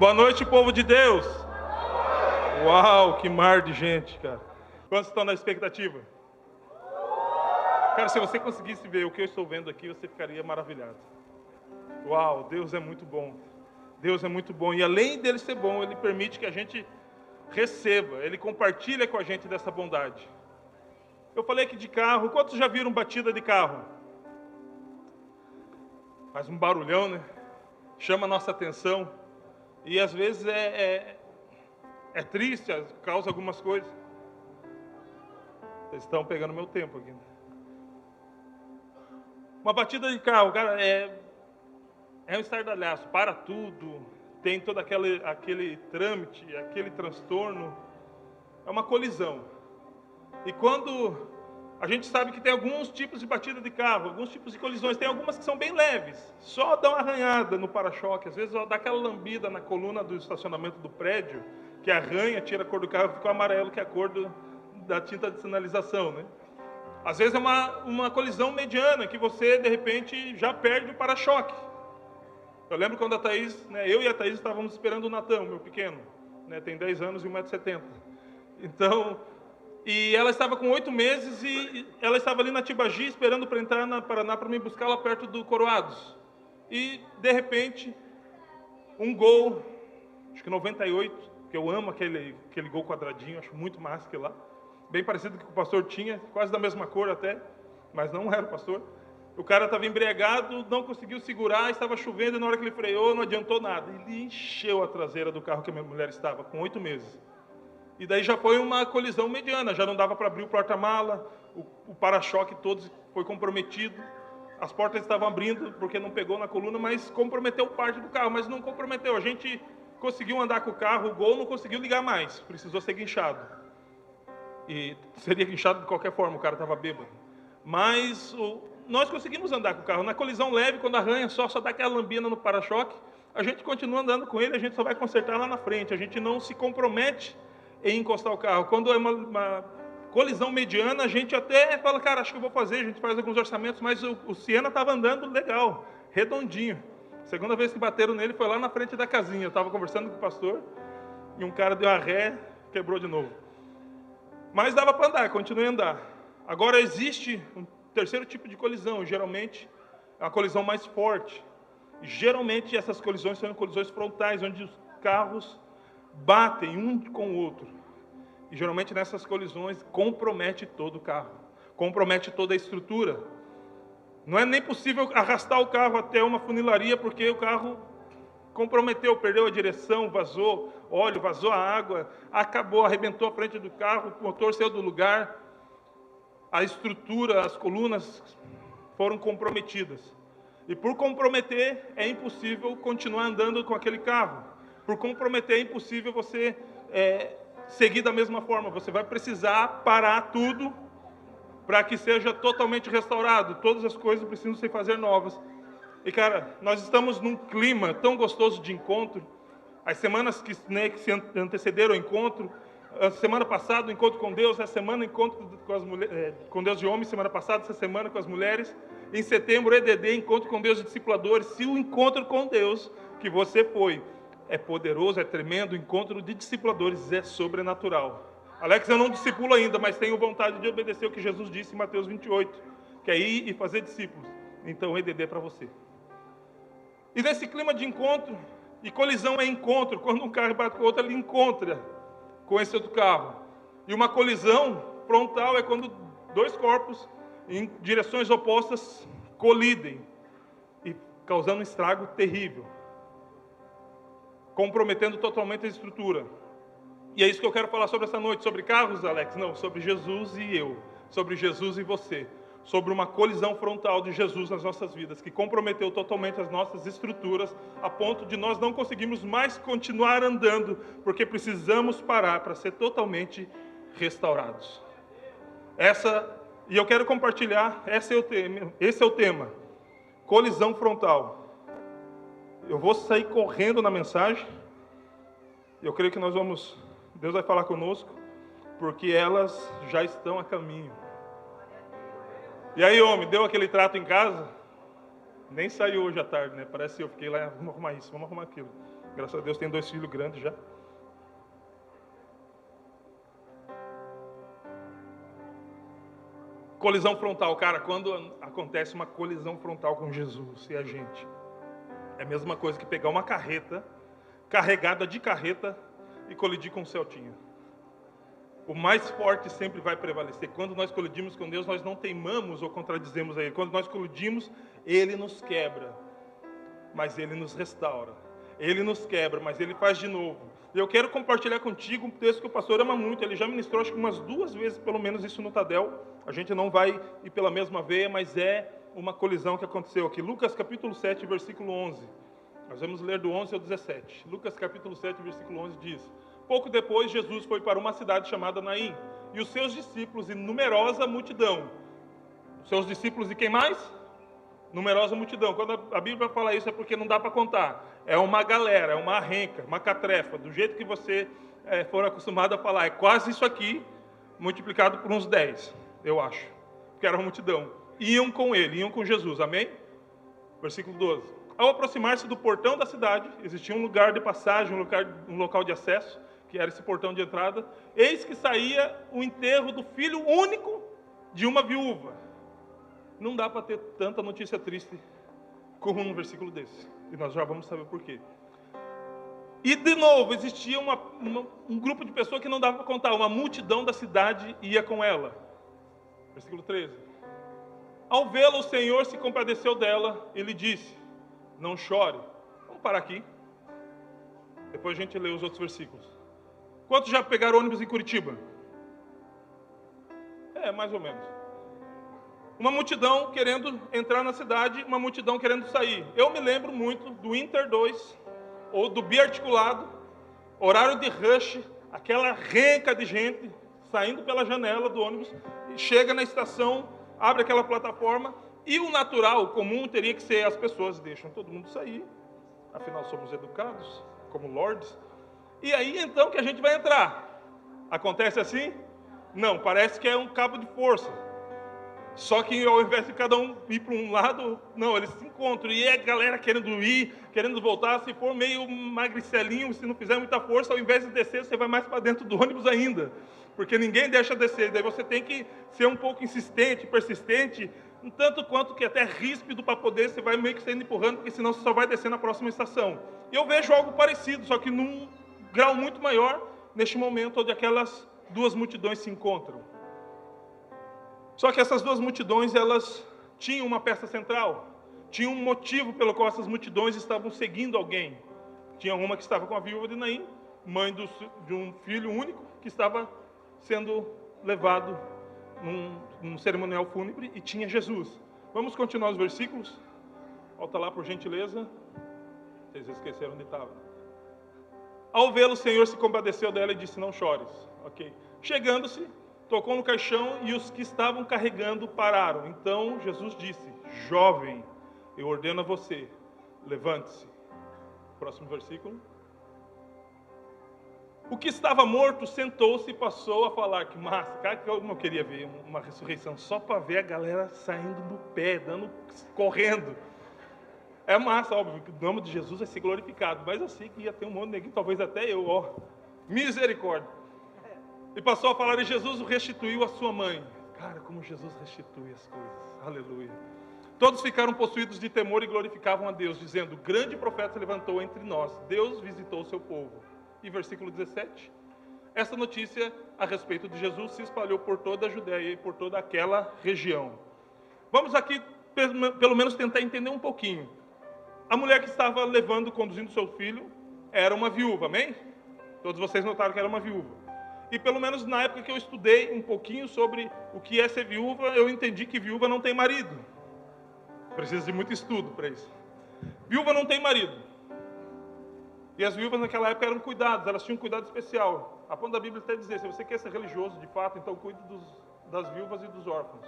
Boa noite, povo de Deus. Uau, que mar de gente, cara. Quantos estão na expectativa? Cara, se você conseguisse ver o que eu estou vendo aqui, você ficaria maravilhado. Uau, Deus é muito bom. Deus é muito bom. E além dele ser bom, Ele permite que a gente receba. Ele compartilha com a gente dessa bondade. Eu falei aqui de carro. Quantos já viram batida de carro? Faz um barulhão, né? Chama a nossa atenção. E às vezes é triste, causa algumas coisas. Vocês estão pegando meu tempo aqui. Uma batida de carro, cara, é um estardalhaço, para tudo, tem todo aquele trâmite, aquele transtorno, é uma colisão. E quando a gente sabe que tem alguns tipos de batida de carro, alguns tipos de colisões, tem algumas que são bem leves, só dá uma arranhada no para-choque, às vezes dá aquela lambida na coluna do estacionamento do prédio, que arranha, tira a cor do carro, fica amarelo, que é a cor da tinta de sinalização, né? Às vezes é uma colisão mediana, que você, de repente, já perde o para-choque. Eu lembro quando a Thaís, eu e a Thaís estávamos esperando o Natan, meu pequeno, tem 10 anos e 1,70 m. Então, e ela estava com 8 meses e ela estava ali na Tibagi esperando para entrar na Paraná para me buscar lá perto do Coroados. E, de repente, um Gol, acho que 98, que eu amo aquele Gol quadradinho, acho muito massa aquele lá. Bem parecido com o que o pastor tinha, quase da mesma cor até, mas não era o pastor. O cara estava embriagado, não conseguiu segurar, estava chovendo, e na hora que ele freou, não adiantou nada. Ele encheu a traseira do carro que a minha mulher estava, com 8 meses. E daí já foi uma colisão mediana, já não dava para abrir o porta-mala, o para-choque todo foi comprometido, as portas estavam abrindo, porque não pegou na coluna, mas comprometeu parte do carro, mas não comprometeu. A gente conseguiu andar com o carro, o Gol não conseguiu ligar mais, precisou ser guinchado. E seria guinchado de qualquer forma, o cara estava bêbado. Mas nós conseguimos andar com o carro. Na colisão leve, quando arranha só dá aquela lambina no para-choque, a gente continua andando com ele, a gente só vai consertar lá na frente. A gente não se compromete em encostar o carro. Quando é uma colisão mediana, a gente até fala, cara, acho que eu vou fazer, a gente faz alguns orçamentos, mas o Siena estava andando legal, redondinho. Segunda vez que bateram nele foi lá na frente da casinha. Eu estava conversando com o pastor e um cara deu a ré, quebrou de novo. Mas dava para andar, continuei a andar. Agora existe um terceiro tipo de colisão, geralmente é uma colisão mais forte. E, geralmente essas colisões são colisões frontais, onde os carros batem um com o outro. E geralmente nessas colisões compromete todo o carro, compromete toda a estrutura. Não é nem possível arrastar o carro até uma funilaria, porque o carro comprometeu, perdeu a direção, vazou óleo, vazou a água, acabou, arrebentou a frente do carro, o motor saiu do lugar, a estrutura, as colunas foram comprometidas. E por comprometer, é impossível continuar andando com aquele carro. Por comprometer, é impossível você seguir da mesma forma. Você vai precisar parar tudo para que seja totalmente restaurado. Todas as coisas precisam se fazer novas. E, cara, nós estamos num clima tão gostoso de encontro. As semanas que se antecederam ao encontro, a semana passada o encontro com Deus, essa semana o encontro com as mulheres, com Deus de homens, semana passada, essa semana com as mulheres. Em setembro, EDD, encontro com Deus de discipuladores. Se o encontro com Deus que você foi é poderoso, é tremendo, o encontro de discipuladores é sobrenatural. Alex, eu não discipulo ainda, mas tenho vontade de obedecer o que Jesus disse em Mateus 28, que é ir e fazer discípulos. Então, EDD é para você. E nesse clima de encontro, e colisão é encontro, quando um carro bate com o outro, ele encontra com esse outro carro. E uma colisão frontal é quando dois corpos em direções opostas colidem, e causando um estrago terrível, comprometendo totalmente a estrutura. E é isso que eu quero falar sobre essa noite, sobre carros, Alex? Não, sobre Jesus e eu, sobre Jesus e você. Sobre uma colisão frontal de Jesus nas nossas vidas, que comprometeu totalmente as nossas estruturas, a ponto de nós não conseguirmos mais continuar andando, porque precisamos parar para ser totalmente restaurados. E eu quero compartilhar, esse é o tema, colisão frontal. Eu vou sair correndo na mensagem, eu creio que Deus vai falar conosco, porque elas já estão a caminho. E aí, homem, deu aquele trato em casa? Nem saiu hoje à tarde, né? Parece que eu fiquei lá, vamos arrumar isso, vamos arrumar aquilo. Graças a Deus tem 2 filhos grandes já. Colisão frontal, cara, quando acontece uma colisão frontal com Jesus e a gente, é a mesma coisa que pegar uma carreta, carregada de carreta, e colidir com o Celtinha. O mais forte sempre vai prevalecer. Quando nós colidimos com Deus, nós não teimamos ou contradizemos a Ele. Quando nós colidimos, Ele nos quebra, mas Ele nos restaura. Ele nos quebra, mas Ele faz de novo. E eu quero compartilhar contigo um texto que o pastor ama muito. Ele já ministrou, acho que umas 2 vezes, pelo menos, isso no Tadel. A gente não vai ir pela mesma veia, mas é uma colisão que aconteceu aqui. Lucas capítulo 7, versículo 11. Nós vamos ler do 11 ao 17. Lucas capítulo 7, versículo 11 diz: Pouco depois, Jesus foi para uma cidade chamada Naim, e os seus discípulos e numerosa multidão. Os seus discípulos e quem mais? Numerosa multidão. Quando a Bíblia fala isso é porque não dá para contar. É uma galera, é uma arrenca, uma catrefa. Do jeito que você for acostumado a falar. É quase isso aqui, multiplicado por uns 10, eu acho. Que era uma multidão. Iam com ele, iam com Jesus. Amém? Versículo 12. Ao aproximar-se do portão da cidade, existia um lugar de passagem, um local de acesso, que era esse portão de entrada. Eis que saía o enterro do filho único de uma viúva. Não dá para ter tanta notícia triste como num versículo desse. E nós já vamos saber por quê. E, de novo, existia um grupo de pessoas que não dava para contar. Uma multidão da cidade ia com ela. Versículo 13. Ao vê-la, o Senhor se compadeceu dela e lhe disse: Não chore. Vamos parar aqui. Depois a gente lê os outros versículos. Quantos já pegaram ônibus em Curitiba? Mais ou menos. Uma multidão querendo entrar na cidade, uma multidão querendo sair. Eu me lembro muito do Inter 2, ou do biarticulado, horário de rush, aquela renca de gente saindo pela janela do ônibus, e chega na estação, abre aquela plataforma, e o natural, o comum, teria que ser: as pessoas deixam todo mundo sair, afinal somos educados, como lords, e aí então que a gente vai entrar. Acontece assim? Não, parece que é um cabo de força. Só que ao invés de cada um ir para um lado, não, eles se encontram. E é a galera querendo ir, querendo voltar. Se for meio magricelinho, se não fizer muita força, ao invés de descer, você vai mais para dentro do ônibus ainda. Porque ninguém deixa descer. Daí você tem que ser um pouco insistente, persistente, um tanto quanto que até ríspido para poder, você vai meio que sendo empurrando, porque senão você só vai descer na próxima estação. E eu vejo algo parecido, só que num grau muito maior, neste momento onde aquelas 2 multidões se encontram. Só que essas 2 multidões, elas tinham uma peça central. Tinha um motivo pelo qual essas multidões estavam seguindo alguém. Tinha uma que estava com a viúva de Naim, mãe de um filho único, que estava sendo levado num cerimonial fúnebre, e tinha Jesus. Vamos continuar os versículos? Volta lá, por gentileza. Vocês esqueceram onde estava. Ao vê-lo, o Senhor se compadeceu dela e disse: Não chores. Ok. Chegando-se, tocou no caixão, e os que estavam carregando pararam. Então Jesus disse: Jovem, eu ordeno a você, levante-se. Próximo versículo. O que estava morto sentou-se e passou a falar. Que massa, cara, que eu não queria ver uma ressurreição só para ver a galera saindo do pé, correndo. É massa, óbvio, que o nome de Jesus vai ser glorificado, mas eu sei que ia ter um monte de neguinho, talvez até eu, misericórdia. E passou a falar, e Jesus o restituiu à sua mãe. Cara, como Jesus restitui as coisas. Aleluia. Todos ficaram possuídos de temor e glorificavam a Deus, dizendo: Grande profeta se levantou entre nós. Deus visitou o seu povo. E versículo 17. Essa notícia a respeito de Jesus se espalhou por toda a Judéia e por toda aquela região. Vamos aqui, pelo menos, tentar entender um pouquinho. A mulher que estava conduzindo seu filho, era uma viúva, amém? Todos vocês notaram que era uma viúva. E pelo menos na época que eu estudei um pouquinho sobre o que é ser viúva, eu entendi que viúva não tem marido. Precisa de muito estudo para isso. Viúva não tem marido. E as viúvas naquela época eram cuidadas, elas tinham um cuidado especial. A ponto da Bíblia até dizer: se você quer ser religioso de fato, então cuide das viúvas e dos órfãos.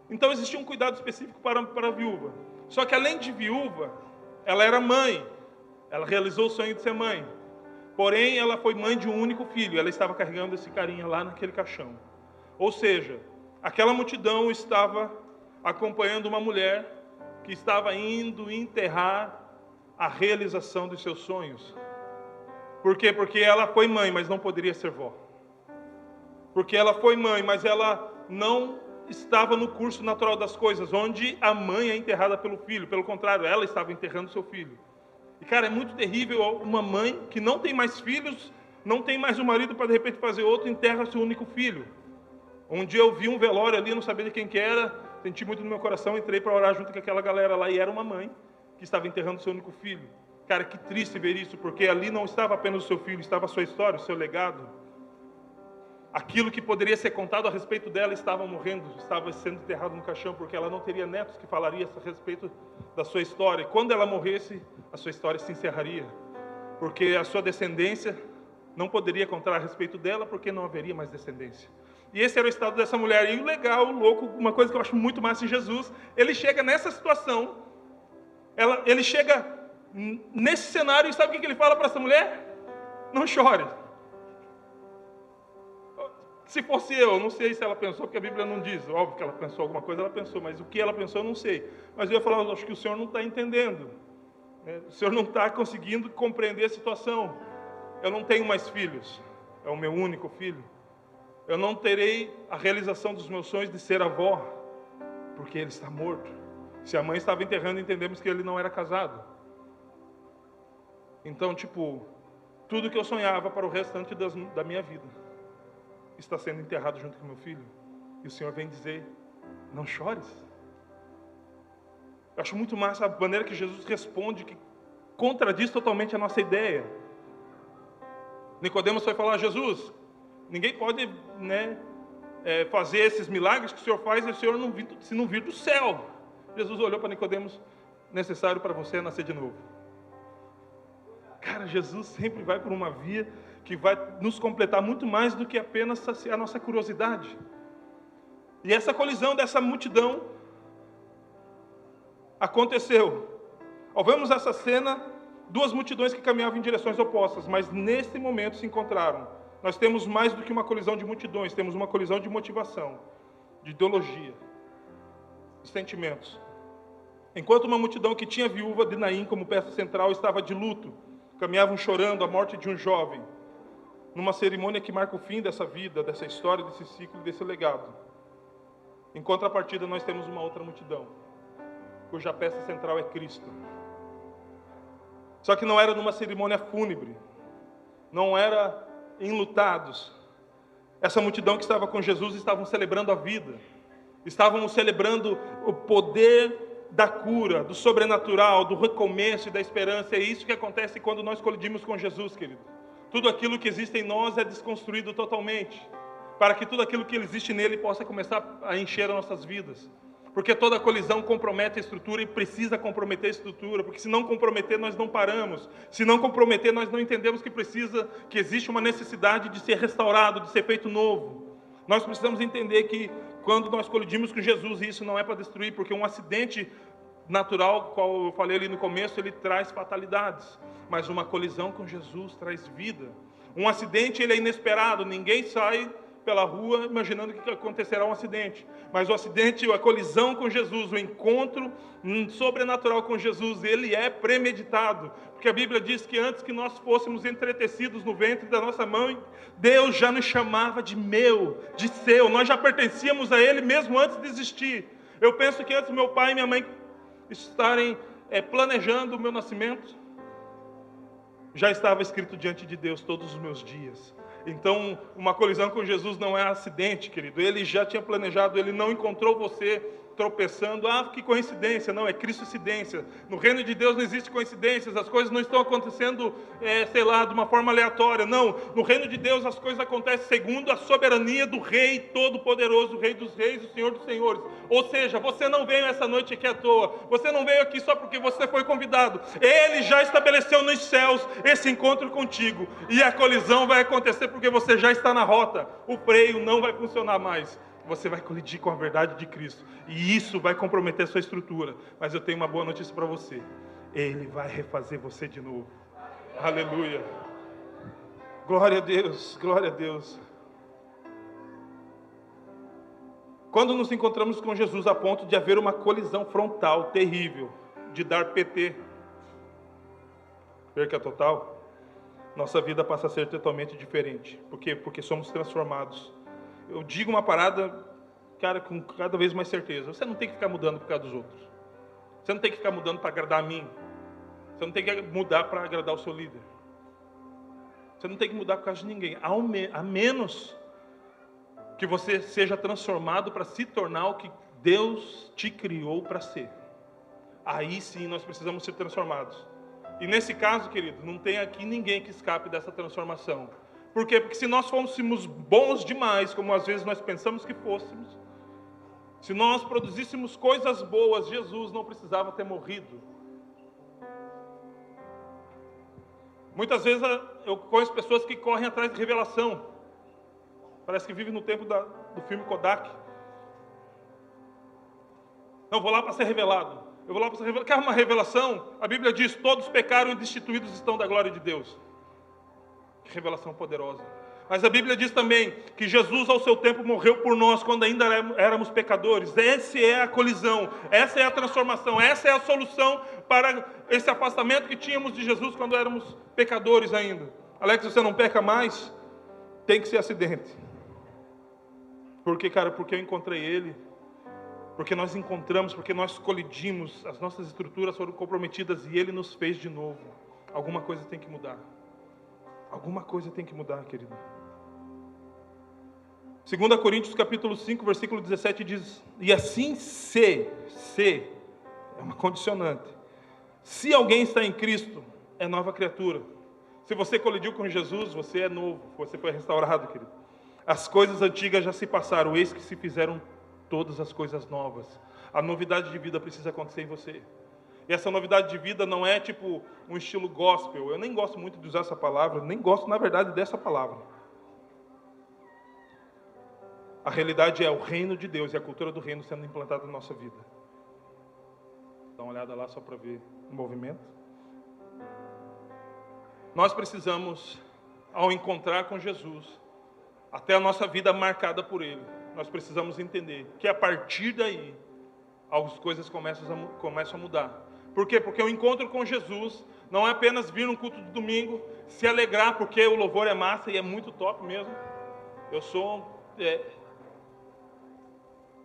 Então existia um cuidado específico para a viúva. Só que além de viúva, ela era mãe. Ela realizou o sonho de ser mãe. Porém, ela foi mãe de um único filho. Ela estava carregando esse carinha lá naquele caixão. Ou seja, aquela multidão estava acompanhando uma mulher que estava indo enterrar a realização dos seus sonhos. Por quê? Porque ela foi mãe, mas não poderia ser vó. Porque ela foi mãe, mas ela não estava no curso natural das coisas, onde a mãe é enterrada pelo filho. Pelo contrário, ela estava enterrando seu filho. E, cara, é muito terrível uma mãe que não tem mais filhos, não tem mais um marido para, de repente, fazer outro, enterra seu único filho. Um dia eu vi um velório ali, não sabia de quem que era, senti muito no meu coração, entrei para orar junto com aquela galera lá, e era uma mãe que estava enterrando seu único filho. Cara, que triste ver isso, porque ali não estava apenas o seu filho, estava a sua história, o seu legado. Aquilo que poderia ser contado a respeito dela estava morrendo, estava sendo enterrado no caixão, porque ela não teria netos que falariam a respeito da sua história. E quando ela morresse, a sua história se encerraria, porque a sua descendência não poderia contar a respeito dela, porque não haveria mais descendência. E esse era o estado dessa mulher. E o legal, o louco, uma coisa que eu acho muito massa em Jesus, ele chega nessa situação, ele chega nesse cenário, e sabe o que ele fala para essa mulher? Não chore. Se fosse eu, não sei se ela pensou, porque a Bíblia não diz. Óbvio que ela pensou alguma coisa, ela pensou, mas o que ela pensou eu não sei. Mas eu ia falar, acho que o Senhor não está entendendo. O Senhor não está conseguindo compreender a situação. Eu não tenho mais filhos, é o meu único filho. Eu não terei a realização dos meus sonhos de ser avó, porque ele está morto. Se a mãe estava enterrando, entendemos que ele não era casado. Então, tudo que eu sonhava para o restante da minha vida está sendo enterrado junto com meu filho. E o Senhor vem dizer, não chores. Eu acho muito massa a maneira que Jesus responde, que contradiz totalmente a nossa ideia. Nicodemos foi falar, Jesus, ninguém pode fazer esses milagres que o Senhor faz, e o Senhor se não vir do céu. Jesus olhou para Nicodemos, necessário para você nascer de novo. Cara, Jesus sempre vai por uma via que vai nos completar muito mais do que apenas saciar a nossa curiosidade. E essa colisão dessa multidão aconteceu. Ao vermos essa cena, duas multidões que caminhavam em direções opostas, mas nesse momento se encontraram. Nós temos mais do que uma colisão de multidões, temos uma colisão de motivação, de ideologia, de sentimentos. Enquanto uma multidão que tinha a viúva de Naim como peça central estava de luto, caminhavam chorando a morte de um jovem, numa cerimônia que marca o fim dessa vida, dessa história, desse ciclo, desse legado. Em contrapartida, nós temos uma outra multidão, cuja peça central é Cristo. Só que não era numa cerimônia fúnebre, não era enlutados. Essa multidão que estava com Jesus estavam celebrando a vida, estavam celebrando o poder da cura, do sobrenatural, do recomeço e da esperança. É isso que acontece quando nós colidimos com Jesus, querido. Tudo aquilo que existe em nós é desconstruído totalmente, para que tudo aquilo que existe nele possa começar a encher as nossas vidas. Porque toda colisão compromete a estrutura e precisa comprometer a estrutura, porque se não comprometer, nós não paramos. Se não comprometer, nós não entendemos que existe uma necessidade de ser restaurado, de ser feito novo. Nós precisamos entender que quando nós colidimos com Jesus, isso não é para destruir, porque um acidente natural, qual eu falei ali no começo, ele traz fatalidades. Mas uma colisão com Jesus traz vida. Um acidente, ele é inesperado, ninguém sai pela rua imaginando que acontecerá um acidente. Mas o acidente, a colisão com Jesus, o encontro sobrenatural com Jesus, ele é premeditado. Porque a Bíblia diz que antes que nós fôssemos entretecidos no ventre da nossa mãe, Deus já nos chamava de meu, de seu. Nós já pertencíamos a Ele mesmo antes de existir. Eu penso que antes meu pai e minha mãe estarem planejando o meu nascimento, já estava escrito diante de Deus todos os meus dias. Então, uma colisão com Jesus não é acidente, querido. Ele já tinha planejado, ele não encontrou você tropeçando. Ah, que coincidência. Não, é Cristocidência. No reino de Deus não existe coincidências. As coisas não estão acontecendo, de uma forma aleatória. Não, no reino de Deus as coisas acontecem segundo a soberania do Rei Todo-Poderoso, o Rei dos Reis, o Senhor dos Senhores. Ou seja, você não veio essa noite aqui à toa. Você não veio aqui só porque você foi convidado. Ele já estabeleceu nos céus esse encontro contigo. E a colisão vai acontecer porque você já está na rota. O freio não vai funcionar mais. Você vai colidir com a verdade de Cristo. E isso vai comprometer a sua estrutura. Mas eu tenho uma boa notícia para você. Ele vai refazer você de novo. Aleluia. Glória a Deus, glória a Deus. Quando nos encontramos com Jesus a ponto de haver uma colisão frontal terrível, de dar PT, perca total, nossa vida passa a ser totalmente diferente. Por quê? Porque somos transformados. Eu digo uma parada, cara, com cada vez mais certeza. Você não tem que ficar mudando por causa dos outros. Você não tem que ficar mudando para agradar a mim. Você não tem que mudar para agradar o seu líder. Você não tem que mudar por causa de ninguém. A menos que você seja transformado para se tornar o que Deus te criou para ser. Aí sim nós precisamos ser transformados. E nesse caso, querido, não tem aqui ninguém que escape dessa transformação. Por quê? Porque se nós fôssemos bons demais, como às vezes nós pensamos que fôssemos, se nós produzíssemos coisas boas, Jesus não precisava ter morrido. Muitas vezes eu conheço pessoas que correm atrás de revelação. Parece que vivem no tempo do filme Kodak. Não, vou lá para ser revelado. Eu vou lá para ser revelado. Quer uma revelação? A Bíblia diz, todos pecaram e destituídos estão da glória de Deus. Que revelação poderosa. Mas a Bíblia diz também que Jesus ao seu tempo morreu por nós quando ainda éramos pecadores. Essa é a colisão, essa é a transformação, essa é a solução para esse afastamento que tínhamos de Jesus quando éramos pecadores ainda. Alex, você não peca mais? Tem que ser acidente. Por quê, cara? Porque eu encontrei Ele. Porque nós encontramos, porque nós colidimos, as nossas estruturas foram comprometidas e Ele nos fez de novo. Alguma coisa tem que mudar. Alguma coisa tem que mudar, querido. 2 Coríntios capítulo 5, versículo 17 diz, e assim é uma condicionante. Se alguém está em Cristo, é nova criatura. Se você colidiu com Jesus, você é novo, você foi restaurado, querido. As coisas antigas já se passaram, eis que se fizeram todas as coisas novas. A novidade de vida precisa acontecer em você. E essa novidade de vida não é tipo um estilo gospel. Eu nem gosto muito de usar essa palavra, nem gosto, na verdade, dessa palavra. A realidade é o reino de Deus e a cultura do reino sendo implantada na nossa vida. Dá uma olhada lá só para ver o movimento. Nós precisamos, ao encontrar com Jesus, até a nossa vida marcada por Ele, nós precisamos entender que a partir daí, as coisas começam a mudar. Por quê? Porque o encontro com Jesus não é apenas vir num culto de domingo, se alegrar porque o louvor é massa e é muito top mesmo. Eu sou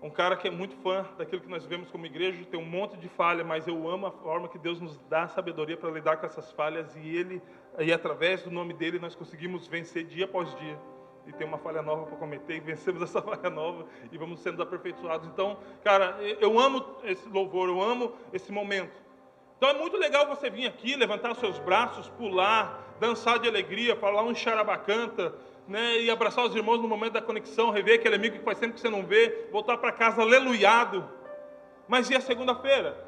um cara que é muito fã daquilo que nós vemos como igreja, tem um monte de falha, mas eu amo a forma que Deus nos dá sabedoria para lidar com essas falhas e através do nome dele nós conseguimos vencer dia após dia. E tem uma falha nova para cometer, e vencemos essa falha nova, e vamos sendo aperfeiçoados. Então, cara, eu amo esse louvor, eu amo esse momento. Então é muito legal você vir aqui, levantar os seus braços, pular, dançar de alegria, falar um charabacanta, né, e abraçar os irmãos no momento da conexão, rever aquele amigo que faz tempo que você não vê, voltar para casa aleluiado. Mas e a segunda-feira?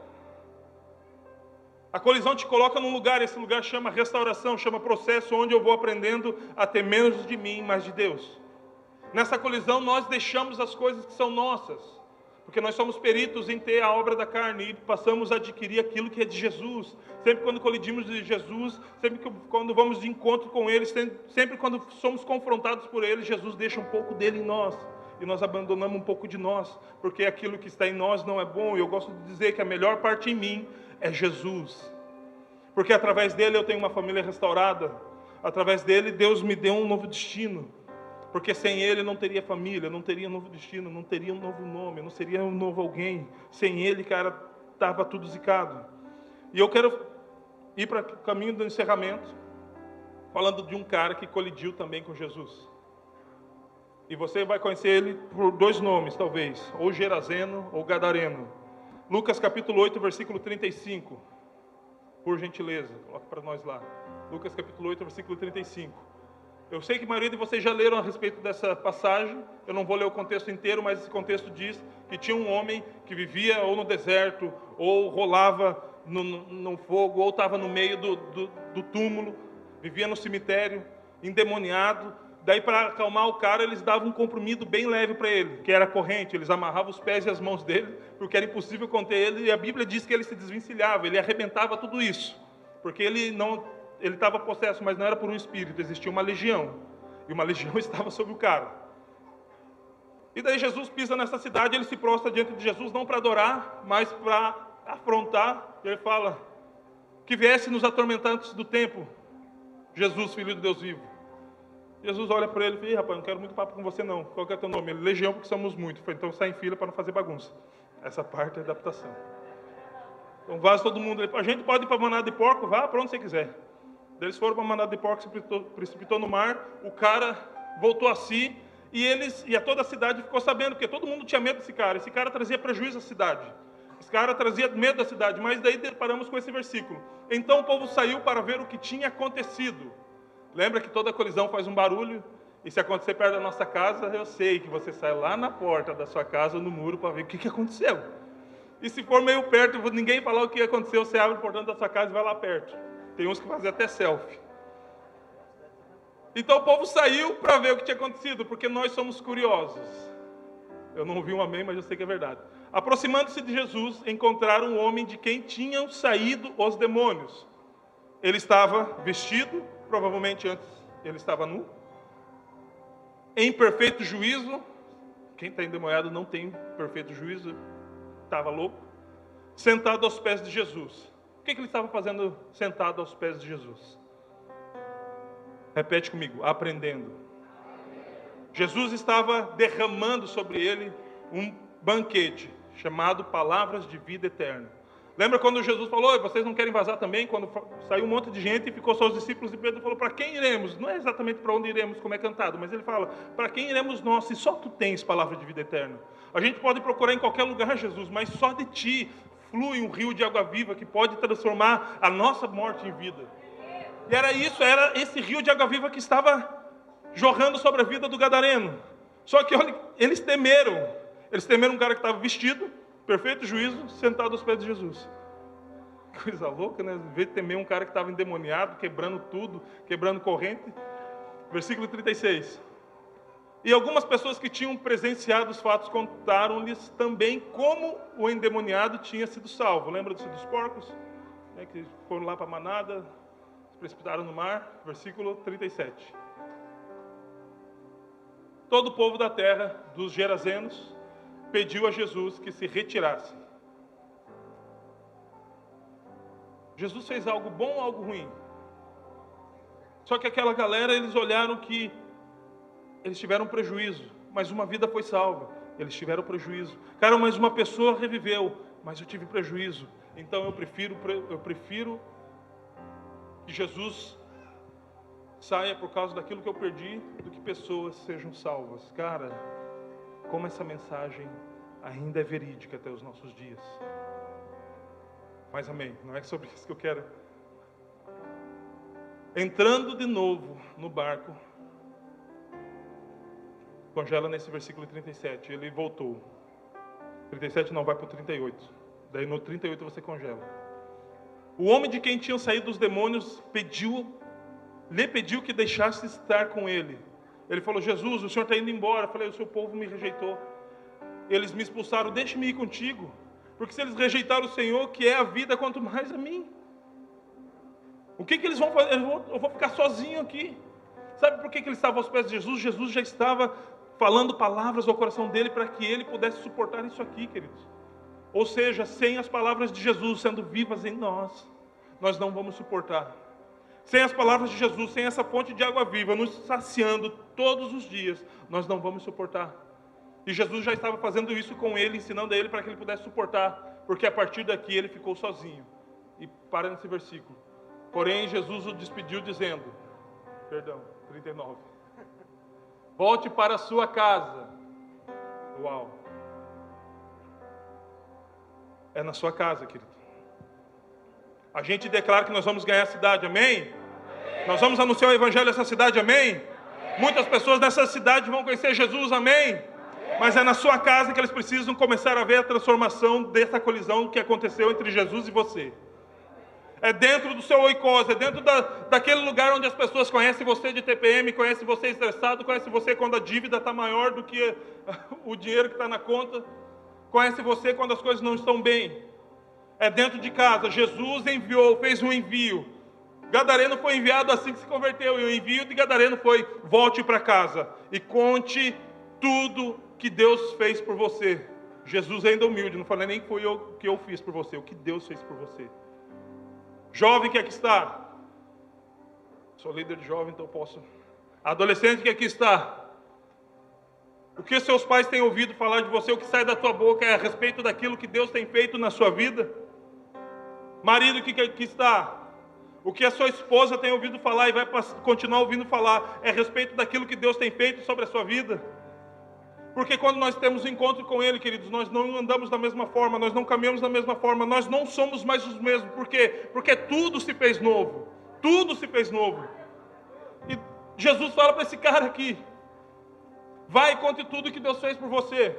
A colisão te coloca num lugar, esse lugar chama restauração, chama processo, onde eu vou aprendendo a ter menos de mim, mais de Deus. Nessa colisão nós deixamos as coisas que são nossas, porque nós somos peritos em ter a obra da carne e passamos a adquirir aquilo que é de Jesus. Sempre quando colidimos de Jesus, sempre quando vamos de encontro com Ele, sempre quando somos confrontados por Ele, Jesus deixa um pouco dele em nós. E nós abandonamos um pouco de nós, porque aquilo que está em nós não é bom. E eu gosto de dizer que a melhor parte em mim é Jesus, porque através dele eu tenho uma família restaurada, através dele Deus me deu um novo destino, porque sem ele não teria família, não teria um novo destino, não teria um novo nome, não seria um novo alguém. Sem ele, cara, estava tudo zicado. E eu quero ir para o caminho do encerramento, falando de um cara que colidiu também com Jesus. E você vai conhecer ele por dois nomes, talvez, ou Gerazeno ou Gadareno. Lucas capítulo 8, versículo 35. Por gentileza, coloca para nós lá. Lucas capítulo 8, versículo 35. Eu sei que a maioria de vocês já leram a respeito dessa passagem. Eu não vou ler o contexto inteiro, mas esse contexto diz que tinha um homem que vivia ou no deserto, ou rolava no fogo, ou estava no meio do túmulo, vivia no cemitério, endemoniado. Daí, para acalmar o cara, eles davam um comprimido bem leve para ele, que era corrente. Eles amarravam os pés e as mãos dele, porque era impossível conter ele. E a Bíblia diz que ele se desvencilhava, ele arrebentava tudo isso. Porque ele estava possesso, mas não era por um espírito, existia uma legião. E uma legião estava sobre o cara. E daí Jesus pisa nessa cidade, ele se prostra diante de Jesus, não para adorar, mas para afrontar. Ele fala, que viesse nos atormentar antes do tempo. Jesus, Filho de Deus vivo. Jesus olha para ele e fala: rapaz, não quero muito papo com você não. Qual que é o teu nome? Ele: Legião, porque somos muitos. Então sai em fila para não fazer bagunça. Essa parte é adaptação. Então vaza todo mundo. A gente pode ir para a manada de porco? Vá para onde você quiser. Eles foram para a manada de porco, se precipitou no mar. O cara voltou a si. E toda a cidade ficou sabendo, porque todo mundo tinha medo desse cara. Esse cara trazia prejuízo à cidade. Esse cara trazia medo da cidade. Mas daí deparamos com esse versículo. Então o povo saiu para ver o que tinha acontecido. Lembra que toda colisão faz um barulho? E se acontecer perto da nossa casa, eu sei que você sai lá na porta da sua casa, no muro, para ver o que aconteceu. E se for meio perto, ninguém falar o que aconteceu, você abre o portão da sua casa e vai lá perto. Tem uns que fazem até selfie. Então o povo saiu para ver o que tinha acontecido, porque nós somos curiosos. Eu não ouvi um amém, mas eu sei que é verdade. Aproximando-se de Jesus, encontraram um homem de quem tinham saído os demônios. Ele estava vestido, provavelmente antes ele estava nu, em perfeito juízo. Quem está endemoniado não tem perfeito juízo, estava louco. Sentado aos pés de Jesus. O que ele estava fazendo sentado aos pés de Jesus? Repete comigo: aprendendo. Jesus estava derramando sobre ele um banquete, chamado Palavras de Vida Eterna. Lembra quando Jesus falou: vocês não querem vazar também? Quando saiu um monte de gente e ficou só os discípulos, e Pedro falou: para quem iremos? Não é exatamente para onde iremos, como é cantado, mas ele fala: para quem iremos nós, se só tu tens palavra de vida eterna? A gente pode procurar em qualquer lugar, Jesus, mas só de ti flui um rio de água viva que pode transformar a nossa morte em vida. E era esse rio de água viva que estava jorrando sobre a vida do gadareno. Só que olha, eles temeram um cara que estava vestido, perfeito juízo, sentado aos pés de Jesus. Coisa louca, né? Em vez de temer um cara que estava endemoniado, quebrando tudo, quebrando corrente. Versículo 36. E algumas pessoas que tinham presenciado os fatos contaram-lhes também como o endemoniado tinha sido salvo. Lembra-se dos porcos? Que foram lá para a manada, se precipitaram no mar. Versículo 37. Todo o povo da terra, dos Gerazenos, pediu a Jesus que se retirasse. Jesus fez algo bom ou algo ruim? Só que aquela galera, eles olharam que eles tiveram prejuízo, mas uma vida foi salva. Eles tiveram prejuízo. Cara, mas uma pessoa reviveu, mas eu tive prejuízo. Então eu prefiro que Jesus saia por causa daquilo que eu perdi, do que pessoas sejam salvas. Cara, como essa mensagem ainda é verídica até os nossos dias. Mas amém, não é sobre isso que eu quero. Entrando de novo no barco, congela nesse versículo 37, ele voltou. 37 não, vai para o 38. Daí no 38 você congela. O homem de quem tinham saído os demônios lhe pediu que deixasse estar com ele. Ele falou: Jesus, o Senhor está indo embora. Eu falei: o seu povo me rejeitou. Eles me expulsaram, deixe-me ir contigo. Porque se eles rejeitaram o Senhor, que é a vida, quanto mais a mim. O que eles vão fazer? Eu vou ficar sozinho aqui. Sabe por que ele estava aos pés de Jesus? Jesus já estava falando palavras ao coração dele para que ele pudesse suportar isso aqui, queridos. Ou seja, sem as palavras de Jesus sendo vivas em nós, nós não vamos suportar. Sem as palavras de Jesus, sem essa fonte de água viva nos saciando todos os dias, nós não vamos suportar. E Jesus já estava fazendo isso com ele, ensinando a ele para que ele pudesse suportar, porque a partir daqui ele ficou sozinho. E para nesse versículo. Porém, Jesus o despediu dizendo, 39. Volte para a sua casa. Uau. É na sua casa, querido. A gente declara que nós vamos ganhar a cidade, amém? Nós vamos anunciar o evangelho nessa cidade, amém? Muitas pessoas nessa cidade vão conhecer Jesus, amém? Mas é na sua casa que eles precisam começar a ver a transformação dessa colisão que aconteceu entre Jesus e você. É dentro do seu oikos, é dentro daquele lugar onde as pessoas conhecem você de TPM, conhecem você estressado, conhecem você quando a dívida está maior do que o dinheiro que está na conta, conhecem você quando as coisas não estão bem. É dentro de casa. Jesus fez um envio. Gadareno foi enviado assim que se converteu, e o envio de Gadareno foi: volte para casa e conte tudo que Deus fez por você. Jesus ainda humilde, não falei nem que foi que eu fiz por você, o que Deus fez por você. Jovem que aqui está. Sou líder de jovem, então posso. Adolescente que aqui está. O que seus pais têm ouvido falar de você, o que sai da tua boca é a respeito daquilo que Deus tem feito na sua vida? Marido que aqui está. O que a sua esposa tem ouvido falar e vai continuar ouvindo falar é a respeito daquilo que Deus tem feito sobre a sua vida? Porque quando nós temos encontro com Ele, queridos, nós não andamos da mesma forma, nós não caminhamos da mesma forma, nós não somos mais os mesmos. Por quê? Porque tudo se fez novo. Tudo se fez novo. E Jesus fala para esse cara aqui: vai e conte tudo que Deus fez por você.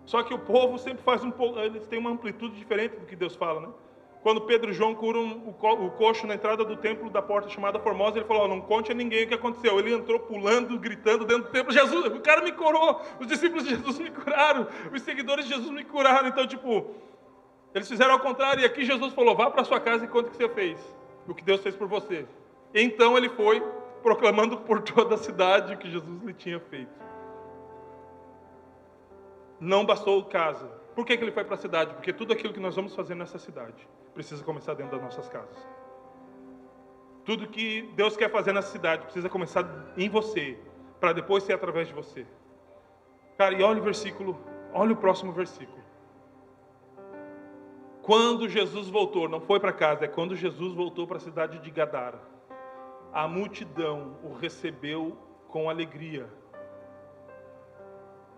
Só que o povo sempre faz um pouco, eles têm uma amplitude diferente do que Deus fala, né? Quando Pedro e João curam o coxo na entrada do templo da porta chamada Formosa, ele falou: não conte a ninguém o que aconteceu. Ele entrou pulando, gritando dentro do templo: Jesus, o cara me curou, os discípulos de Jesus me curaram, os seguidores de Jesus me curaram. Então, eles fizeram ao contrário. E aqui Jesus falou: vá para sua casa e conte o que você fez, o que Deus fez por você. Então ele foi proclamando por toda a cidade o que Jesus lhe tinha feito. Não bastou casa. Por que ele foi para a cidade? Porque tudo aquilo que nós vamos fazer nessa cidade precisa começar dentro das nossas casas. Tudo que Deus quer fazer nessa cidade precisa começar em você, para depois ser através de você. Cara, e olha o versículo, olha o próximo versículo. Quando Jesus voltou, não foi para casa, é quando Jesus voltou para a cidade de Gadara, a multidão o recebeu com alegria,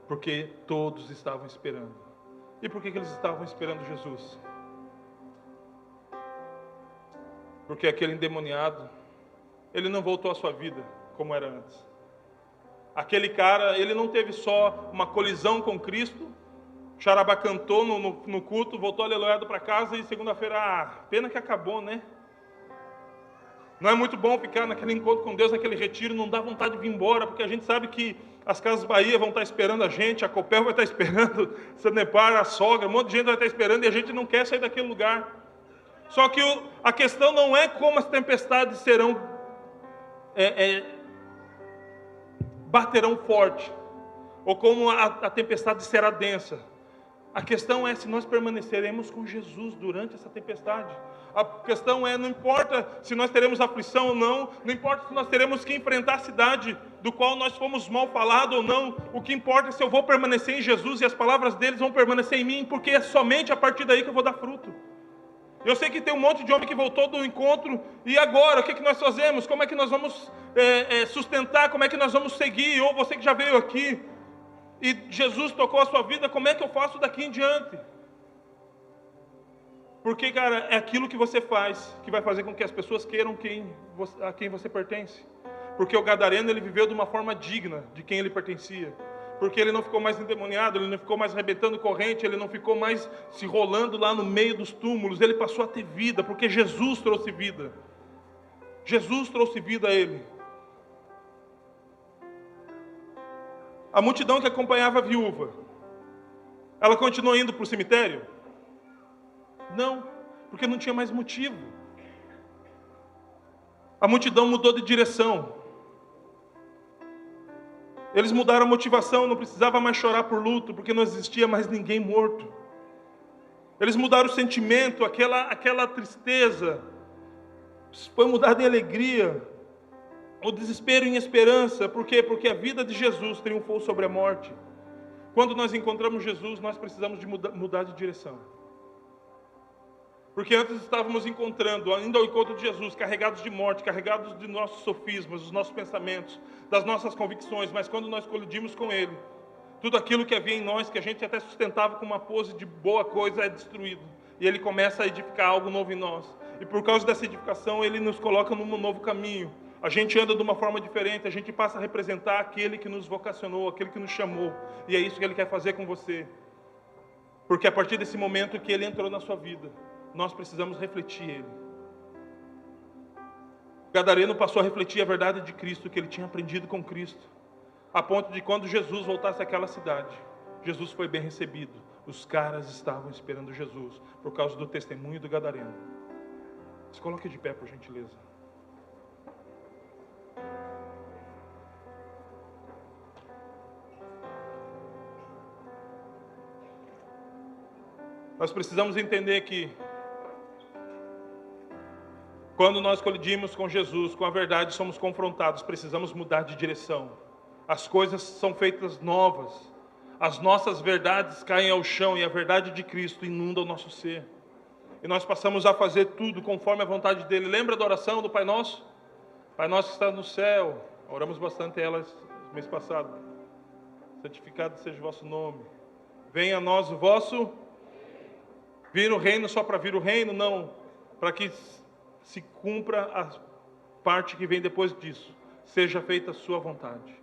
porque todos estavam esperando. E por que eles estavam esperando Jesus? Porque aquele endemoniado, ele não voltou à sua vida como era antes. Aquele cara, ele não teve só uma colisão com Cristo, Charabá cantou no culto, voltou aleluiado para casa e segunda-feira, pena que acabou, né? Não é muito bom ficar naquele encontro com Deus, naquele retiro, não dá vontade de vir embora, porque a gente sabe que as Casas Bahia vão estar esperando a gente, a Copel vai estar esperando, Sanepar, a sogra, um monte de gente vai estar esperando e a gente não quer sair daquele lugar. Só que a questão não é como as tempestades baterão forte, ou como a tempestade será densa. A questão é se nós permaneceremos com Jesus durante essa tempestade. A questão é, não importa se nós teremos aflição ou não, não importa se nós teremos que enfrentar a cidade do qual nós fomos mal falados ou não, o que importa é se eu vou permanecer em Jesus e as palavras deles vão permanecer em mim, porque é somente a partir daí que eu vou dar fruto. Eu sei que tem um monte de homem que voltou do encontro, e agora, o que nós fazemos? Como é que nós vamos sustentar? Como é que nós vamos seguir? Ou você que já veio aqui, e Jesus tocou a sua vida, como é que eu faço daqui em diante? Porque, cara, é aquilo que você faz que vai fazer com que as pessoas queiram a quem você pertence. Porque o gadareno, ele viveu de uma forma digna de quem ele pertencia. Porque ele não ficou mais endemoniado, ele não ficou mais arrebentando corrente, ele não ficou mais se rolando lá no meio dos túmulos. Ele passou a ter vida, porque Jesus trouxe vida. Jesus trouxe vida a ele. A multidão que acompanhava a viúva, ela continuou indo para o cemitério? Não, porque não tinha mais motivo. A multidão mudou de direção. Eles mudaram a motivação, não precisava mais chorar por luto, porque não existia mais ninguém morto. Eles mudaram o sentimento, aquela tristeza, foi mudado em alegria. O desespero em esperança. Por quê? Porque a vida de Jesus triunfou sobre a morte. Quando nós encontramos Jesus, nós precisamos de mudar de direção. Porque antes estávamos encontrando, ainda ao encontro de Jesus, carregados de morte, carregados de nossos sofismas, dos nossos pensamentos, das nossas convicções. Mas quando nós colidimos com Ele, tudo aquilo que havia em nós, que a gente até sustentava com uma pose de boa coisa, é destruído. E Ele começa a edificar algo novo em nós. E por causa dessa edificação, Ele nos coloca num novo caminho. A gente anda de uma forma diferente, a gente passa a representar aquele que nos vocacionou, aquele que nos chamou. E é isso que Ele quer fazer com você. Porque a partir desse momento que Ele entrou na sua vida, nós precisamos refletir Ele. O gadareno passou a refletir a verdade de Cristo, que ele tinha aprendido com Cristo. A ponto de quando Jesus voltasse àquela cidade, Jesus foi bem recebido. Os caras estavam esperando Jesus, por causa do testemunho do gadareno. Se coloque de pé, por gentileza. Nós precisamos entender que Quando nós colidimos com Jesus, com a verdade, somos confrontados, precisamos mudar de direção. As coisas são feitas novas. As nossas verdades caem ao chão e a verdade de Cristo inunda o nosso ser. E nós passamos a fazer tudo conforme a vontade dele. Lembra da oração do Pai Nosso? Pai Nosso que está no céu. Oramos bastante ela mês passado. Santificado seja o vosso nome. Venha a nós o vosso... Vir o reino só para vir o reino? Não. Para que se cumpra a parte que vem depois disso. Seja feita a sua vontade.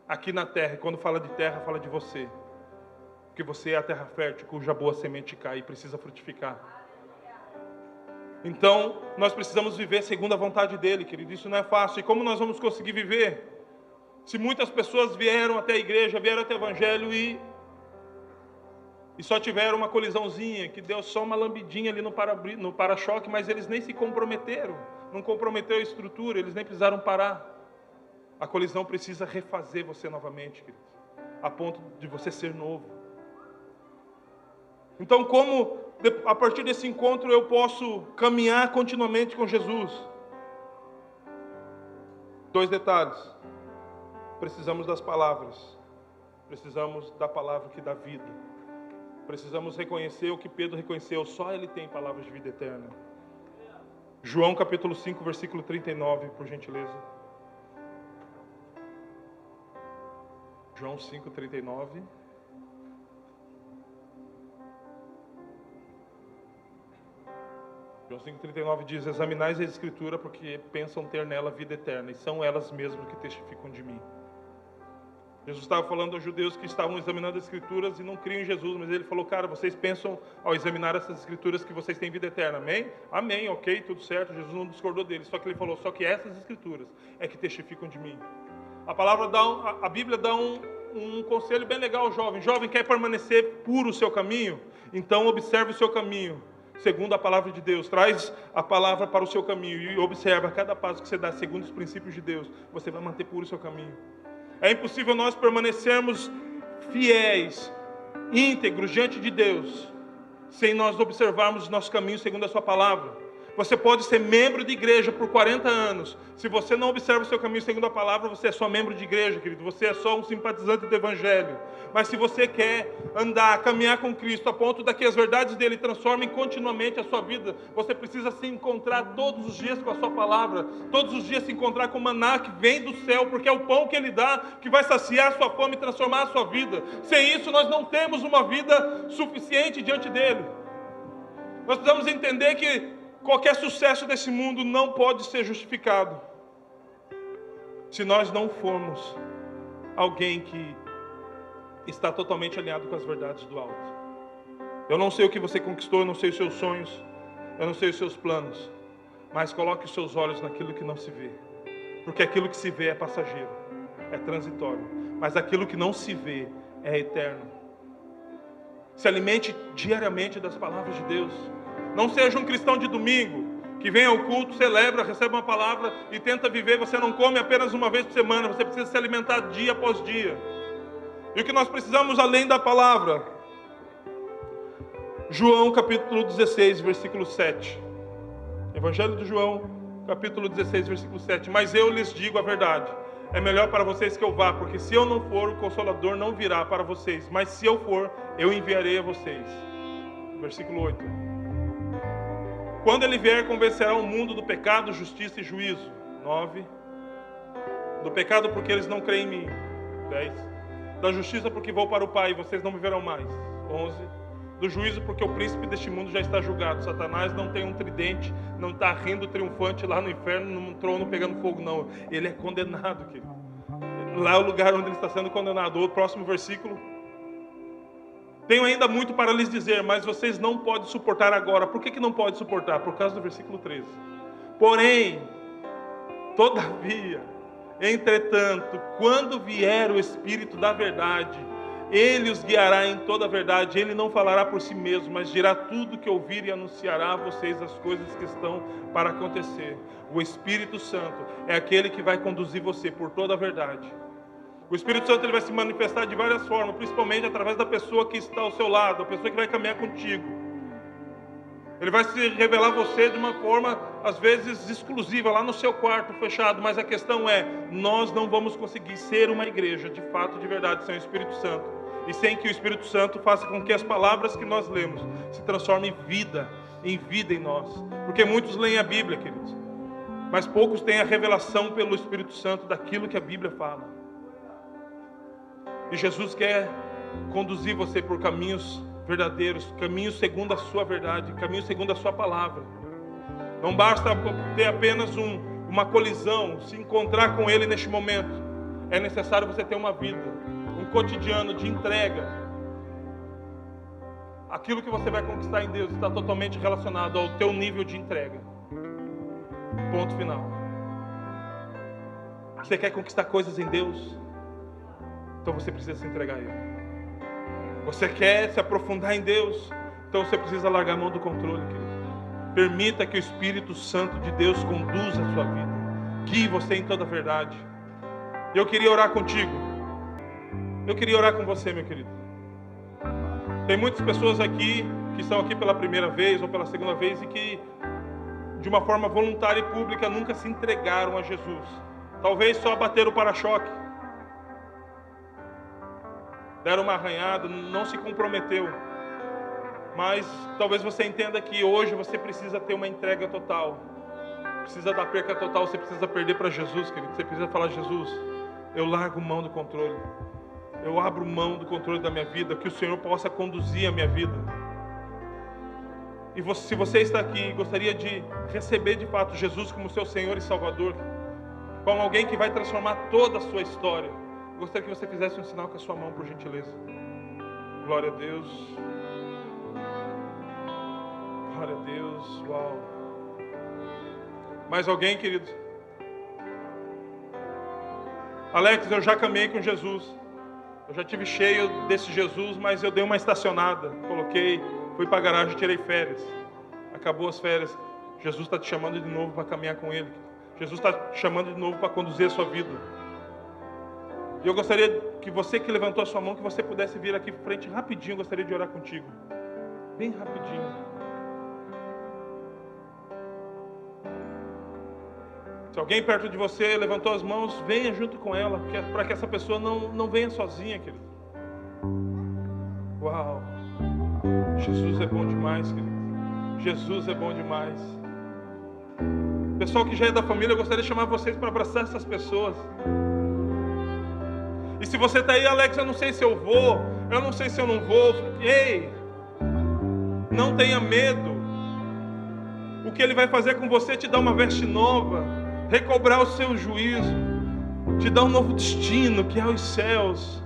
Aqui na terra, quando fala de terra, fala de você. Porque você é a terra fértil, cuja boa semente cai e precisa frutificar. Então, nós precisamos viver segundo a vontade dele, querido. Isso não é fácil. E como nós vamos conseguir viver? Se muitas pessoas vieram até a igreja, vieram até o evangelho e só tiveram uma colisãozinha, que deu só uma lambidinha ali no para-choque, mas eles nem se comprometeram. Não comprometeu a estrutura, eles nem precisaram parar. A colisão precisa refazer você novamente, querido, a ponto de você ser novo. Então, como a partir desse encontro eu posso caminhar continuamente com Jesus? 2 detalhes. Precisamos das palavras. Precisamos da palavra que dá vida. Precisamos reconhecer o que Pedro reconheceu. Só ele tem palavras de vida eterna. João capítulo 5, versículo 39, por gentileza. João 5, 39. João 5,39 diz: examinais a Escritura, porque pensam ter nela vida eterna, e são elas mesmas que testificam de mim. Jesus estava falando aos judeus que estavam examinando as Escrituras e não criam em Jesus, mas ele falou: cara, vocês pensam ao examinar essas Escrituras que vocês têm vida eterna, amém? Amém, ok, tudo certo, Jesus não discordou deles, só que ele falou: só que essas Escrituras é que testificam de mim. A Bíblia dá um conselho bem legal, jovem. Jovem, quer permanecer puro o seu caminho? Então observe o seu caminho segundo a palavra de Deus. Traz a palavra para o seu caminho e observa cada passo que você dá segundo os princípios de Deus. Você vai manter puro o seu caminho. É impossível nós permanecermos fiéis, íntegros diante de Deus, sem nós observarmos o nosso caminho segundo a sua palavra. Você pode ser membro de igreja por 40 anos. Se você não observa o seu caminho segundo a palavra, você é só membro de igreja, querido. Você é só um simpatizante do evangelho. Mas se você quer andar, caminhar com Cristo, a ponto de que as verdades dele transformem continuamente a sua vida, você precisa se encontrar todos os dias com a sua palavra. Todos os dias se encontrar com o maná que vem do céu, porque é o pão que ele dá, que vai saciar a sua fome e transformar a sua vida. Sem isso, nós não temos uma vida suficiente diante dele. Nós precisamos entender que qualquer sucesso desse mundo não pode ser justificado se nós não formos alguém que está totalmente alinhado com as verdades do alto. Eu não sei o que você conquistou, eu não sei os seus sonhos, eu não sei os seus planos, mas coloque os seus olhos naquilo que não se vê, porque aquilo que se vê é passageiro, é transitório, mas aquilo que não se vê é eterno. Se alimente diariamente das palavras de Deus. Não seja um cristão de domingo, que vem ao culto, celebra, recebe uma palavra e tenta viver. Você não come apenas uma vez por semana, você precisa se alimentar dia após dia. E o que nós precisamos além da palavra? João capítulo 16, versículo 7. Evangelho de João, capítulo 16, versículo 7. Mas eu lhes digo a verdade. É melhor para vocês que eu vá, porque se eu não for, o Consolador não virá para vocês. Mas se eu for, eu enviarei a vocês. Versículo 8. Quando ele vier, convencerá o mundo do pecado, justiça e juízo. 9. Do pecado, porque eles não creem em mim. 10. Da justiça, porque vou para o Pai e vocês não me verão mais. 11. Do juízo, porque o príncipe deste mundo já está julgado. Satanás não tem um tridente, não está rindo triunfante lá no inferno, num trono pegando fogo, não. Ele é condenado, querido. Lá é o lugar onde ele está sendo condenado. O próximo versículo. Tenho ainda muito para lhes dizer, mas vocês não podem suportar agora. Por que não pode suportar? Por causa do versículo 13. Porém, todavia, entretanto, quando vier o Espírito da verdade, ele os guiará em toda a verdade. Ele não falará por si mesmo, mas dirá tudo que ouvir e anunciará a vocês as coisas que estão para acontecer. O Espírito Santo é aquele que vai conduzir você por toda a verdade. O Espírito Santo ele vai se manifestar de várias formas, principalmente através da pessoa que está ao seu lado, a pessoa que vai caminhar contigo. Ele vai se revelar a você de uma forma, às vezes, exclusiva, lá no seu quarto, fechado. Mas a questão é, nós não vamos conseguir ser uma igreja, de fato, de verdade, sem o Espírito Santo. E sem que o Espírito Santo faça com que as palavras que nós lemos se transformem em vida em nós. Porque muitos leem a Bíblia, queridos, mas poucos têm a revelação pelo Espírito Santo daquilo que a Bíblia fala. E Jesus quer conduzir você por caminhos verdadeiros, caminhos segundo a sua verdade, caminhos segundo a sua palavra. Não basta ter apenas uma colisão, se encontrar com Ele neste momento. É necessário você ter uma vida, um cotidiano de entrega. Aquilo que você vai conquistar em Deus está totalmente relacionado ao teu nível de entrega. Ponto final. Você quer conquistar coisas em Deus? Então você precisa se entregar a Ele. Você quer se aprofundar em Deus? Então você precisa largar a mão do controle, querido. Permita que o Espírito Santo de Deus conduza a sua vida, guie você em toda a verdade. Eu queria orar contigo. Eu queria orar com você, meu querido. Tem muitas pessoas aqui que estão aqui pela primeira vez ou pela segunda vez e que, de uma forma voluntária e pública, nunca se entregaram a Jesus. Talvez só bateram o para-choque, deram uma arranhada, não se comprometeu. Mas talvez você entenda que hoje você precisa ter uma entrega total. Precisa dar perca total, você precisa perder para Jesus, querido. Você precisa falar: Jesus, eu largo mão do controle. Eu abro mão do controle da minha vida, que o Senhor possa conduzir a minha vida. E se você está aqui e gostaria de receber de fato Jesus como seu Senhor e Salvador, como alguém que vai transformar toda a sua história, eu gostaria que você fizesse um sinal com a sua mão, por gentileza. Glória a Deus. Glória a Deus. Uau. Mais alguém, querido? Alex, eu já caminhei com Jesus. Eu já tive cheio desse Jesus, mas eu dei uma estacionada. Fui para a garagem e tirei férias. Acabou as férias. Jesus está te chamando de novo para caminhar com Ele. Jesus está te chamando de novo para conduzir a sua vida. E eu gostaria que você que levantou a sua mão, que você pudesse vir aqui frente rapidinho. Eu gostaria de orar contigo. Bem rapidinho. Se alguém perto de você levantou as mãos, venha junto com ela, para que essa pessoa não venha sozinha, querido. Uau! Jesus é bom demais, querido. Jesus é bom demais. Pessoal que já é da família, eu gostaria de chamar vocês para abraçar essas pessoas. E se você está aí: Alex, eu não sei se eu vou, eu não sei se eu não vou. Ei, não tenha medo. O que Ele vai fazer com você é te dar uma veste nova, recobrar o seu juízo, te dar um novo destino, que é os céus.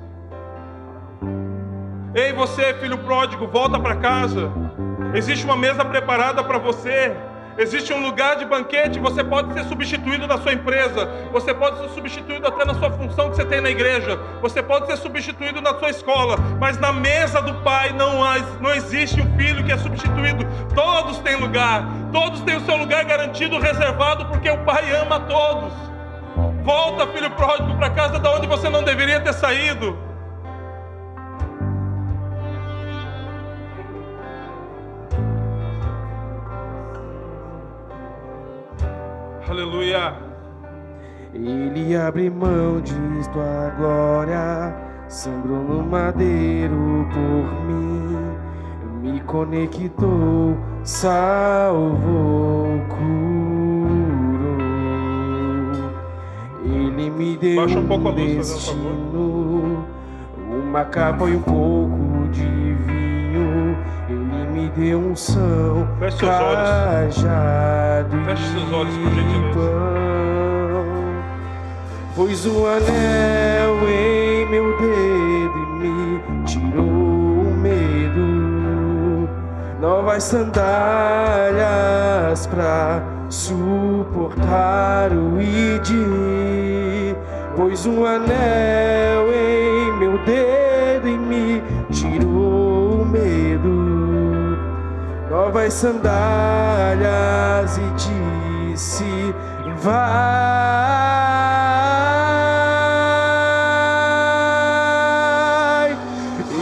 Ei, você, filho pródigo, volta para casa. Existe uma mesa preparada para você. Existe um lugar de banquete. Você pode ser substituído na sua empresa. Você pode ser substituído até na sua função que você tem na igreja. Você pode ser substituído na sua escola. Mas na mesa do Pai não existe um filho que é substituído. Todos têm lugar. Todos têm o seu lugar garantido, reservado, porque o Pai ama a todos. Volta, filho pródigo, para casa de onde você não deveria ter saído. Aleluia. Ele abre mão de tua glória, sangrou no madeiro por mim, me conectou, salvou, curou. Ele me deu Baixa um pouco a luz, destino, uma capa e um pouco de vinho. Ele me deu unção, feche seus olhos. Cajado Feche seus olhos, por gentileza. pão. Pôs um anel em meu dedo e me tirou o medo. Novas sandálias pra suportar o ID. Pôs um anel em meu dedo e me tirou o medo. Novas sandálias e disse: vai.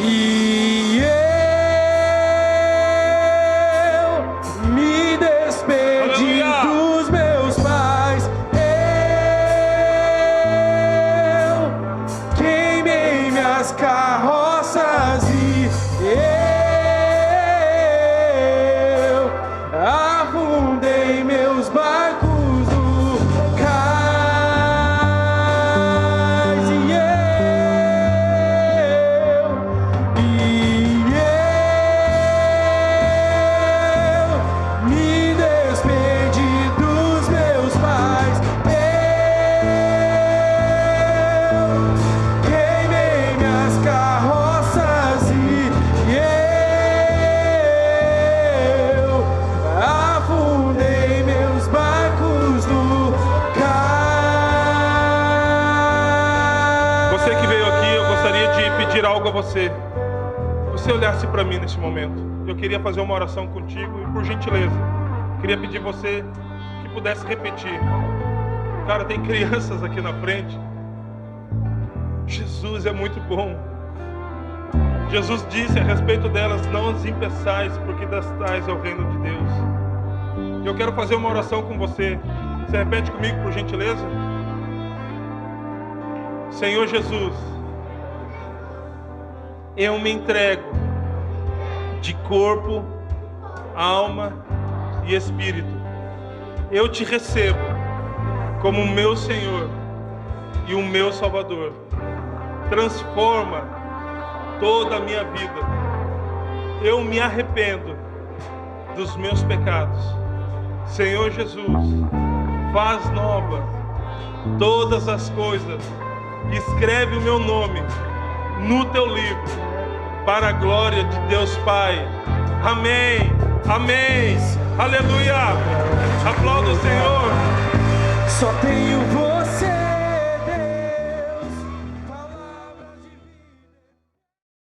E eu algo a você. Você olhasse para mim nesse momento. Eu queria fazer uma oração contigo e, por gentileza, queria pedir você que pudesse repetir. Cara, tem crianças aqui na frente. Jesus é muito bom. Jesus disse a respeito delas: não as impeçais, porque das tais é o reino de Deus. Eu quero fazer uma oração com você. Você repete comigo, por gentileza? Senhor Jesus, eu me entrego de corpo, alma e espírito. Eu te recebo como meu Senhor e o meu Salvador. Transforma toda a minha vida. Eu me arrependo dos meus pecados. Senhor Jesus, faz nova todas as coisas. Escreve o meu nome no teu livro, para a glória de Deus Pai. Amém, amém, aleluia. Aplauda o Senhor. Só tenho